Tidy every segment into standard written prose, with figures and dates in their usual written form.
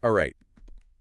All right,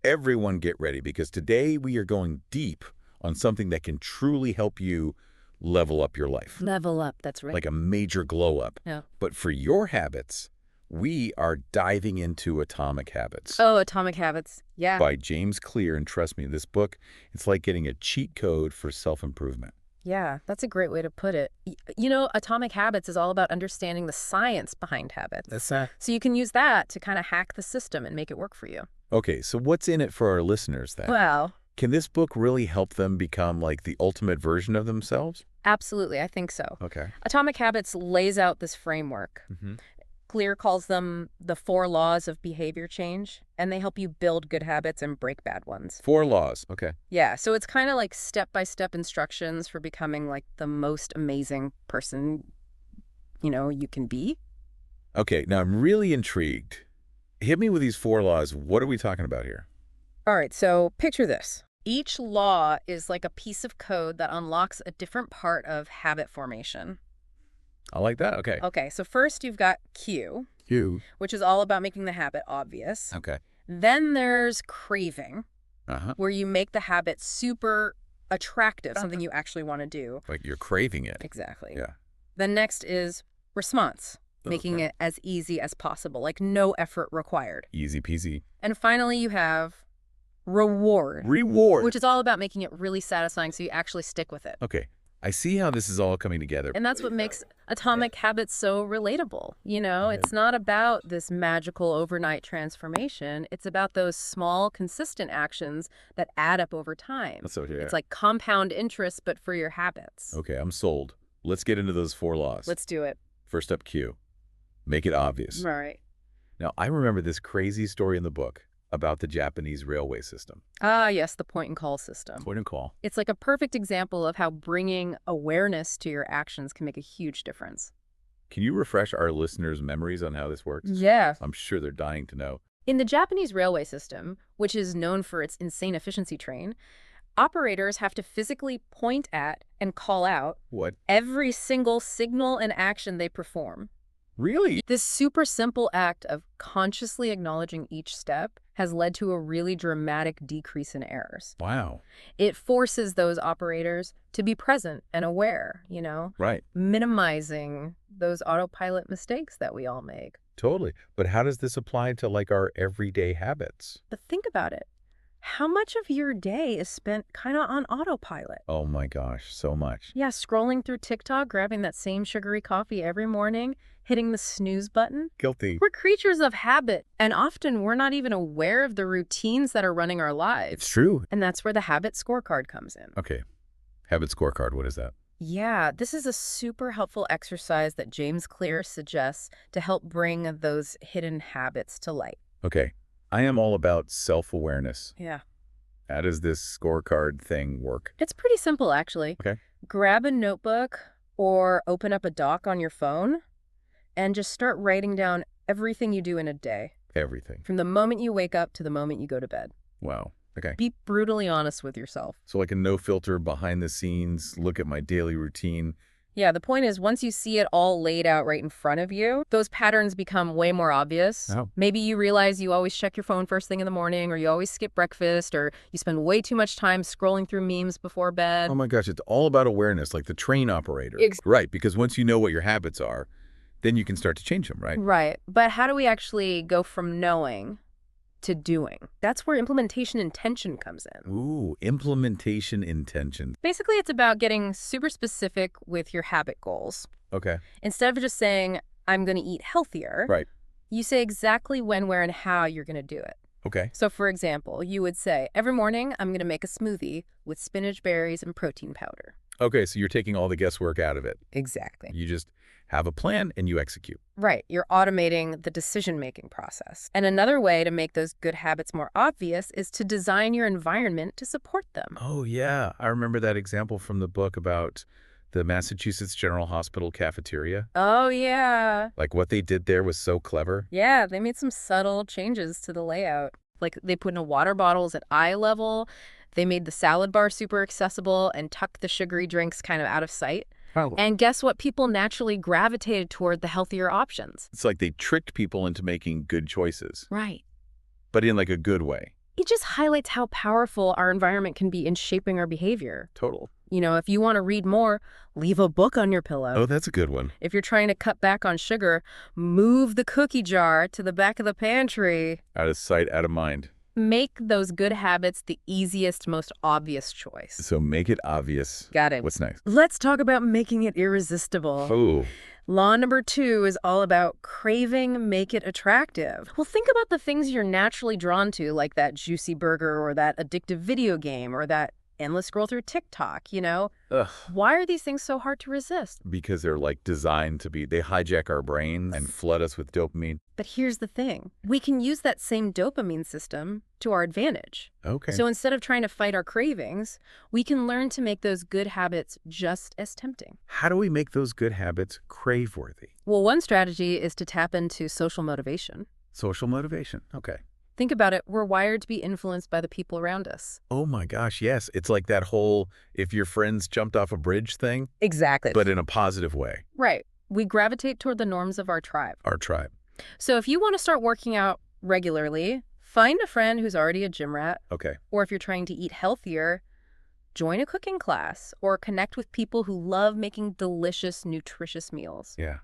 everyone get ready because today we are going deep on something that can truly help you level up your life. Level up, that's right. Like a major glow up. Yeah. But for your habits, we are diving into Atomic Habits. Oh, Atomic Habits. Yeah. By James Clear, and trust me, this book, it's like getting a cheat code for self-improvement. Yeah, that's a great way to put it. You know, Atomic Habits is all about understanding the science behind habits. That's that. So you can use that to kind of hack the system and make it work for you. Okay, so what's in it for our listeners then? Well, Can this book really help them become like the ultimate version of themselves? absolutely, I think so. Okay. Atomic Habits lays out this framework. Mm-hmm. Clear calls them the 4 laws of behavior change, and they help you build good habits and break bad ones. 4 laws. Okay. Yeah, so it's kind of like step-by-step instructions for becoming like the most amazing person, you can be. Okay, now I'm really intrigued. Hit me with these 4 laws. What are we talking about here? All right, so picture this. Each law is like a piece of code that unlocks a different part of habit formation. I like that. Okay. Okay, so first you've got cue, You. which is all about making the habit obvious. Okay. Then there's craving, Uh-huh. where you make the habit super attractive, something you actually want to do. Like you're craving it. Exactly. Yeah. Then next is response, making it as easy as possible, like no effort required. Easy peasy. And finally you have reward, Reward. which is all about making it really satisfying so you actually stick with it. Okay. I see how this is all coming together. And that's what makes Atomic Habits so relatable. It's not about this magical overnight transformation. It's about those small, consistent actions that add up over time. So here. It's like compound interest, but for your habits. Okay, I'm sold. Let's get into those 4 laws. Let's do it. First up, cue. Make it obvious. All right. Now, I remember this crazy story in the book about the Japanese railway system. Ah, yes, the point and call system. Point and call. It's like a perfect example of how bringing awareness to your actions can make a huge difference. Can you refresh our listeners' memories on how this works? Yeah. I'm sure they're dying to know. In the Japanese railway system, which is known for its insane efficiency train, operators have to physically point at and call out What? every single signal and action they perform. Really? This super simple act of consciously acknowledging each step has led to a really dramatic decrease in errors. Wow. It forces those operators to be present and aware, Right. minimizing those autopilot mistakes that we all make. Totally. But how does this apply to like our everyday habits? But think about it. How much of your day is spent kind of on autopilot? Oh my gosh, so much. Yeah, scrolling through TikTok, grabbing that same sugary coffee every morning, hitting the snooze button. Guilty. We're creatures of habit, and often we're not even aware of the routines that are running our lives. It's true. And that's where the habit scorecard comes in. Okay. Habit scorecard, what is that? Yeah, this is a super helpful exercise that James Clear suggests to help bring those hidden habits to light. Okay. I am all about self-awareness. Yeah. How does this scorecard thing work? It's pretty simple, actually. Okay. Grab a notebook or open up a doc on your phone and just start writing down everything you do in a day, Everything. from the moment you wake up to the moment you go to bed. Wow. Okay. Be brutally honest with yourself. So like a no filter behind the scenes, look at my daily routine. Yeah, the point is, once you see it all laid out right in front of you, those patterns become way more obvious. Oh. Maybe you realize you always check your phone first thing in the morning, or you always skip breakfast, or you spend way too much time scrolling through memes before bed. Oh my gosh, it's all about awareness, like the train operator. Right, because once you know what your habits are, then you can start to change them, right? Right. But how do we actually go from knowing to doing? That's where implementation intention comes in. Ooh, implementation intention. Basically, it's about getting super specific with your habit goals. Okay. Instead of just saying, I'm going to eat healthier, Right. you say exactly when, where, and how you're going to do it. Okay. So, for example, you would say, every morning, I'm going to make a smoothie with spinach, berries, and protein powder. Okay, so you're taking all the guesswork out of it. Exactly. You just have a plan and you execute. Right. You're automating the decision-making process. And another way to make those good habits more obvious is to design your environment to support them. Oh, yeah. I remember that example from the book about the Massachusetts General Hospital cafeteria. Oh, yeah. Like what they did there was so clever. Yeah, they made some subtle changes to the layout. Like they put in water bottles at eye level. They made the salad bar super accessible and tucked the sugary drinks kind of out of sight. Oh. And guess what? People naturally gravitated toward the healthier options. It's like they tricked people into making good choices. Right. But in like a good way. It just highlights how powerful our environment can be in shaping our behavior. Total. If you want to read more, leave a book on your pillow. Oh, that's a good one. If you're trying to cut back on sugar, move the cookie jar to the back of the pantry. Out of sight, out of mind. Make those good habits the easiest, most obvious choice. So make it obvious. Got it. What's next? Let's talk about making it irresistible. Oh. Law number 2 is all about craving, make it attractive. Well, think about the things you're naturally drawn to, like that juicy burger or that addictive video game or that endless scroll through TikTok, Ugh. Why are these things so hard to resist? Because they're like designed to be, they hijack our brains and flood us with dopamine. But here's the thing. We can use that same dopamine system to our advantage. Okay. So instead of trying to fight our cravings, we can learn to make those good habits just as tempting. How do we make those good habits crave-worthy? Well, one strategy is to tap into social motivation. Social motivation. Okay. Think about it. We're wired to be influenced by the people around us. Oh my gosh, yes. It's like that whole if your friends jumped off a bridge thing, Exactly. but in a positive way. Right. We gravitate toward the norms of our tribe. Our tribe. So if you want to start working out regularly, find a friend who's already a gym rat. Okay. Or if you're trying to eat healthier, join a cooking class or connect with people who love making delicious, nutritious meals. Yeah.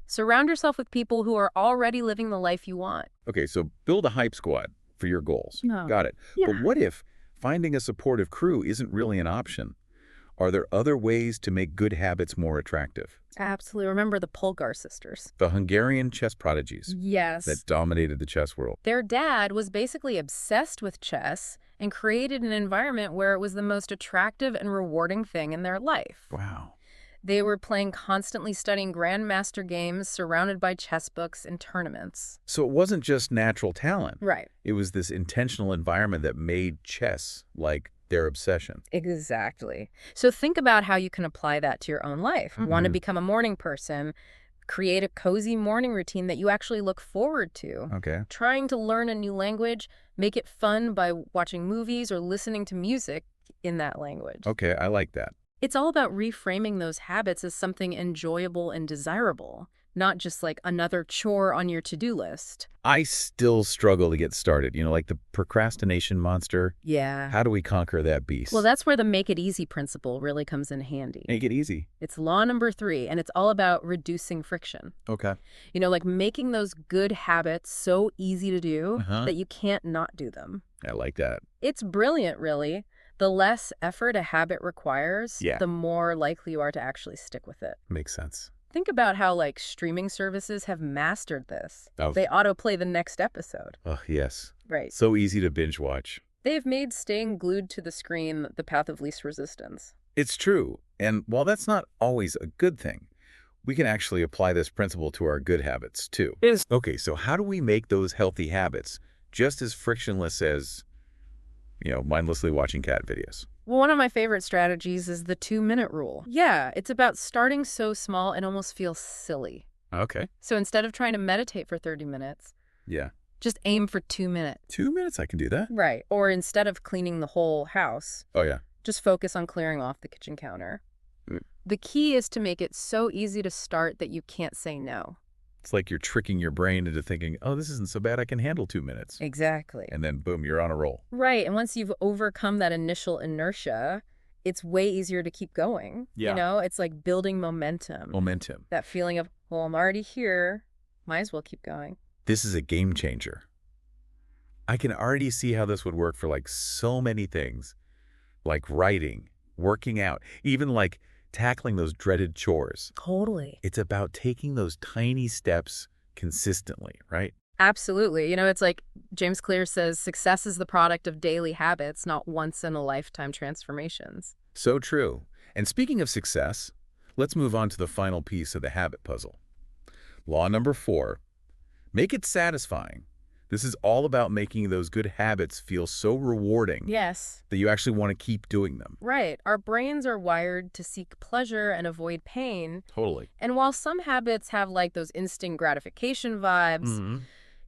Surround yourself with people who are already living the life you want. Okay, so build a hype squad for your goals. No. Got it. Yeah. But what if finding a supportive crew isn't really an option? Are there other ways to make good habits more attractive? Absolutely. Remember the Polgar sisters. The Hungarian chess prodigies Yes. that dominated the chess world. Their dad was basically obsessed with chess and created an environment where it was the most attractive and rewarding thing in their life. Wow. They were playing constantly studying grandmaster games surrounded by chess books and tournaments. So it wasn't just natural talent. Right. It was this intentional environment that made chess like their obsession. Exactly. So think about how you can apply that to your own life. Want to become a morning person? Create a cozy morning routine that you actually look forward to. Okay. Trying to learn a new language, make it fun by watching movies or listening to music in that language. Okay, I like that. It's all about reframing those habits as something enjoyable and desirable, not just like another chore on your to-do list. I still struggle to get started, like the procrastination monster. Yeah. How do we conquer that beast? Well, that's where the make it easy principle really comes in handy. Make it easy. It's law number 3, and it's all about reducing friction. Okay. Like making those good habits so easy to do that you can't not do them. I like that. It's brilliant, really. The less effort a habit requires, the more likely you are to actually stick with it. Makes sense. Think about how, streaming services have mastered this. Oh. They autoplay the next episode. Oh, yes. Right. So easy to binge watch. They've made staying glued to the screen the path of least resistance. It's true. And while that's not always a good thing, we can actually apply this principle to our good habits, too. Okay, so how do we make those healthy habits just as frictionless as, mindlessly watching cat videos? Well, one of my favorite strategies is the 2-minute rule. Yeah, it's about starting so small it almost feels silly. Okay. So instead of trying to meditate for 30 minutes, just aim for 2 minutes. 2 minutes, I can do that. Right. Or instead of cleaning the whole house, Oh, yeah. just focus on clearing off the kitchen counter. The key is to make it so easy to start that you can't say no. It's like you're tricking your brain into thinking, oh, this isn't so bad, I can handle 2 minutes. Exactly. And then, boom, you're on a roll. Right. And once you've overcome that initial inertia, it's way easier to keep going. Yeah. It's like building momentum. Momentum. That feeling of, well, I'm already here. Might as well keep going. This is a game changer. I can already see how this would work for so many things, like writing, working out, even tackling those dreaded chores. Totally. It's about taking those tiny steps consistently, right? Absolutely. It's like James Clear says, success is the product of daily habits, not once-in-a-lifetime transformations. So true. And speaking of success, let's move on to the final piece of the habit puzzle. Law number 4, make it satisfying. This is all about making those good habits feel so rewarding that you actually want to keep doing them. Right. Our brains are wired to seek pleasure and avoid pain. Totally. And while some habits have those instant gratification vibes,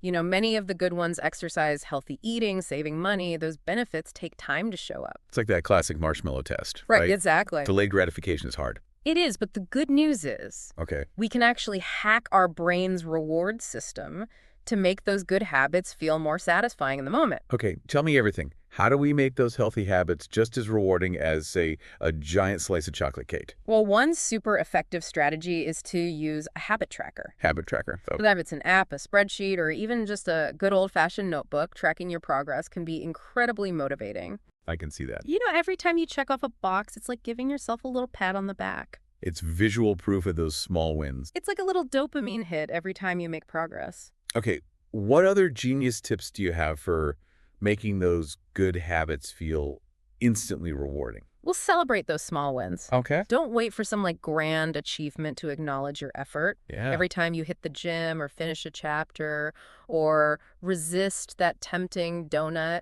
many of the good ones exercise healthy eating, saving money. Those benefits take time to show up. It's like that classic marshmallow test, Right, exactly. Delayed gratification is hard. It is, but the good news is Okay. we can actually hack our brain's reward system to make those good habits feel more satisfying in the moment. Okay, tell me everything. How do we make those healthy habits just as rewarding as, say, a giant slice of chocolate cake? Well, one super effective strategy is to use a habit tracker. Habit tracker. Okay. Whether it's an app, a spreadsheet, or even just a good old-fashioned notebook, tracking your progress can be incredibly motivating. I can see that. Every time you check off a box, it's like giving yourself a little pat on the back. It's visual proof of those small wins. It's like a little dopamine hit every time you make progress. Okay, what other genius tips do you have for making those good habits feel instantly rewarding? We'll celebrate those small wins. Okay. Don't wait for some grand achievement to acknowledge your effort. Yeah. Every time you hit the gym or finish a chapter or resist that tempting donut,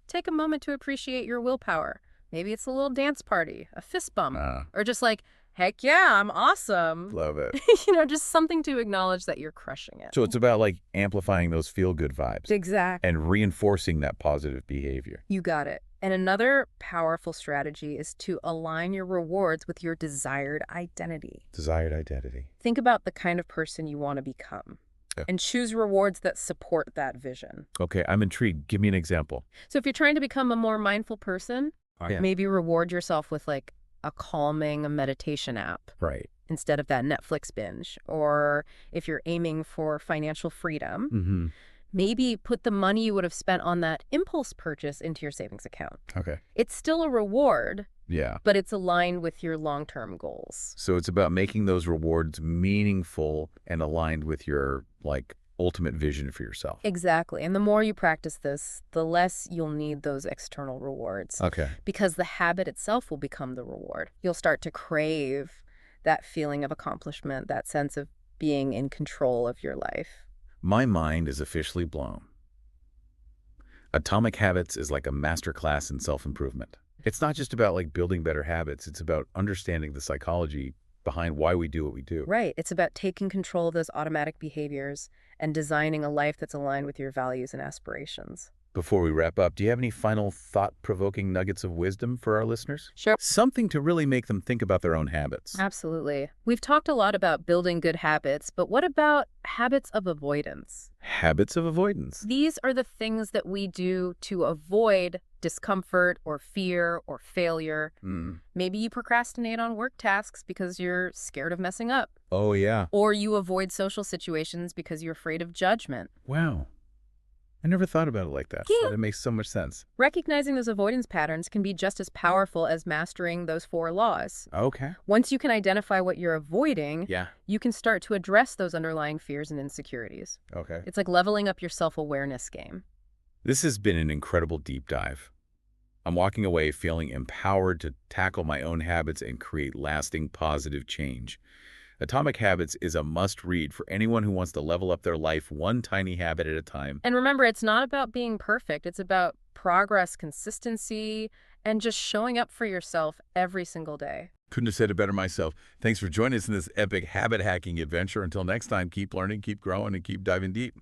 take a moment to appreciate your willpower. Maybe it's a little dance party, a fist bump, or just like, heck yeah, I'm awesome. Love it. Just something to acknowledge that you're crushing it. So it's about amplifying those feel-good vibes. Exactly. And reinforcing that positive behavior. You got it. And another powerful strategy is to align your rewards with your desired identity. Desired identity. Think about the kind of person you want to become. Yeah. And choose rewards that support that vision. Okay, I'm intrigued. Give me an example. So if you're trying to become a more mindful person, maybe reward yourself with a calming meditation app. Right. Instead of that Netflix binge. Or if you're aiming for financial freedom, maybe put the money you would have spent on that impulse purchase into your savings account. Okay. It's still a reward, Yeah. but it's aligned with your long-term goals. So it's about making those rewards meaningful and aligned with your, ultimate vision for yourself. Exactly. And the more you practice this, the less you'll need those external rewards. Okay. Because the habit itself will become the reward. You'll start to crave that feeling of accomplishment, that sense of being in control of your life. My mind is officially blown. Atomic Habits is like a masterclass in self-improvement. It's not just about building better habits. It's about understanding the psychology behind why we do what we do. Right. It's about taking control of those automatic behaviors and designing a life that's aligned with your values and aspirations. Before we wrap up, do you have any final thought-provoking nuggets of wisdom for our listeners? Sure. Something to really make them think about their own habits. Absolutely. We've talked a lot about building good habits, but what about habits of avoidance? Habits of avoidance. These are the things that we do to avoid discomfort or fear or failure. Maybe you procrastinate on work tasks because you're scared of messing up. Oh, yeah. Or you avoid social situations because you're afraid of judgment. Wow. I never thought about it like that. Yeah. But it makes so much sense. Recognizing those avoidance patterns can be just as powerful as mastering those 4 laws. Okay. Once you can identify what you're avoiding, Yeah. you can start to address those underlying fears and insecurities. Okay. It's like leveling up your self-awareness game. This has been an incredible deep dive. I'm walking away feeling empowered to tackle my own habits and create lasting positive change. Atomic Habits is a must-read for anyone who wants to level up their life one tiny habit at a time. And remember, it's not about being perfect. It's about progress, consistency, and just showing up for yourself every single day. Couldn't have said it better myself. Thanks for joining us in this epic habit hacking adventure. Until next time, keep learning, keep growing, and keep diving deep.